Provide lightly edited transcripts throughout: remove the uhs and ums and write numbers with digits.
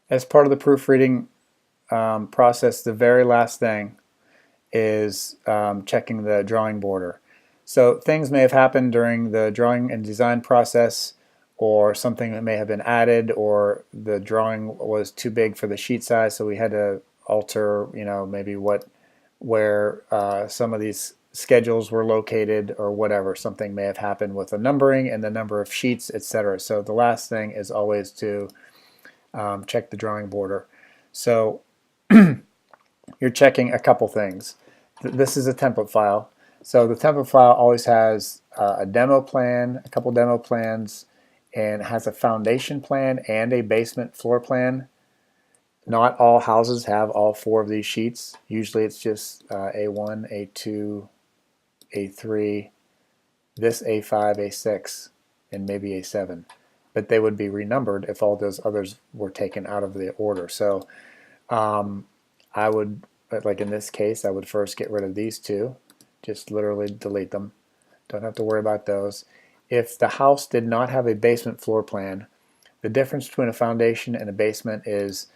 As part of the proofreading process, the very last thing is checking the drawing border. So things may have happened during the drawing and design process, or something that may have been added, or the drawing was too big for the sheet size, so we had to alter, maybe where some of these schedules were located or whatever. Something may have happened with the numbering and the number of sheets, etc. So the last thing is always to check the drawing border. So you're checking a couple things. This is a template file. So the template file always has a demo plan, a couple demo plans, and has a foundation plan and a basement floor plan. Not all houses have all four of these sheets. Usually it's just A1, A2, A3, this A5, A6, and maybe A7. But they would be renumbered if all those others were taken out of the order. So I would, like in this case, I would first get rid of these two. Just literally delete them. Don't have to worry about those. If the house did not have a basement floor plan, the difference between a foundation and a basement is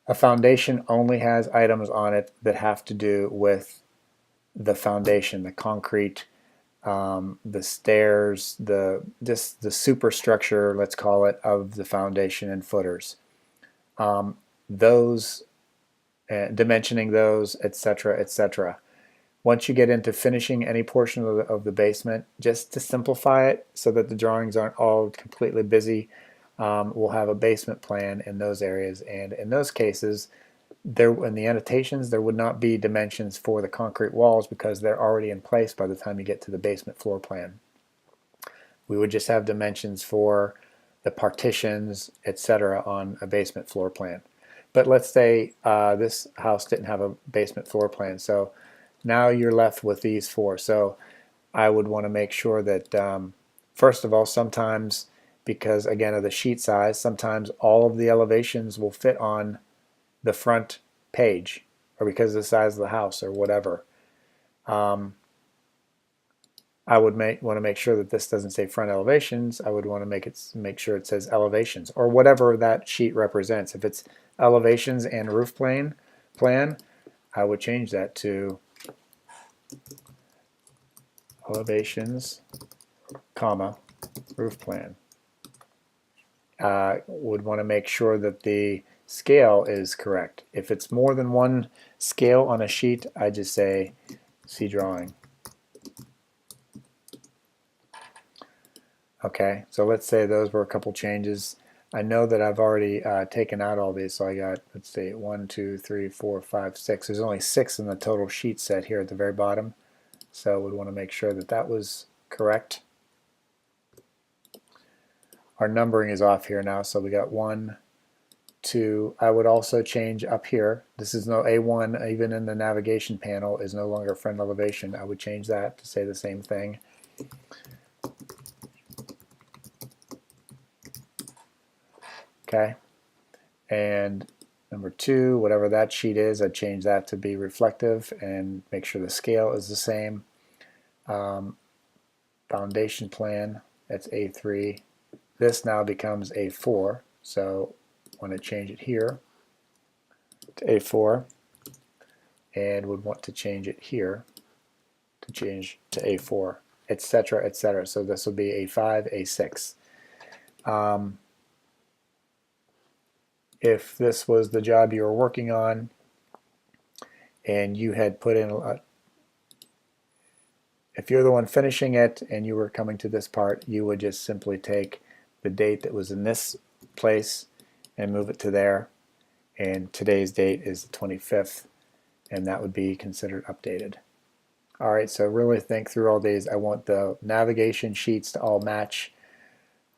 a foundation only has items on it that have to do with the foundation, the concrete, the stairs, the superstructure, let's call it, of the foundation and footers. Those, dimensioning those, etc., etc. Once you get into finishing any portion of the basement, just to simplify it so that the drawings aren't all completely busy, we'll have a basement plan in those areas, and in those cases, in the annotations, there would not be dimensions for the concrete walls because they're already in place by the time you get to the basement floor plan. We would just have dimensions for the partitions, etc. on a basement floor plan. But let's say this house didn't have a basement floor plan, so now you're left with these four. So I would want to make sure that, first of all, sometimes, because again of the sheet size, sometimes all of the elevations will fit on the front page, or because of the size of the house or whatever. I would want to make sure that this doesn't say front elevations. I would want to make sure it says elevations, or whatever that sheet represents. If it's elevations and roof plan, I would change that to elevations, comma, roof plan. Would want to make sure that the scale is correct. If it's more than one scale on a sheet, I just say see drawing. Okay, so let's say those were a couple changes. I know that I've already taken out all these, so I got, let's see, 1, 2, 3, 4, 5, 6. There's only 6 in the total sheet set here at the very bottom, so we'd want to make sure that that was correct. Our numbering is off here now, so we got 1, 2. I would also change up here. This is no A1, even in the navigation panel, is no longer front elevation. I would change that to say the same thing. Okay, and number 2, whatever that sheet is, I'd change that to be reflective and make sure the scale is the same. Foundation plan, that's A3. This now becomes A4, so I want to change it here to A4, and would want to change it here to change to A4, etc., etc. So this will be A5, A6. If this was the job you were working on and you had put in, if you're the one finishing it and you were coming to this part, you would just simply take the date that was in this place and move it to there, and today's date is the 25th, and that would be considered updated. Alright, so really think through all these. I want the navigation sheets to all match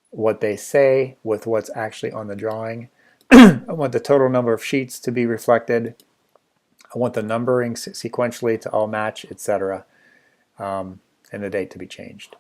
what they say with what's actually on the drawing. I want the total number of sheets to be reflected. I want the numbering sequentially to all match, etc., and the date to be changed.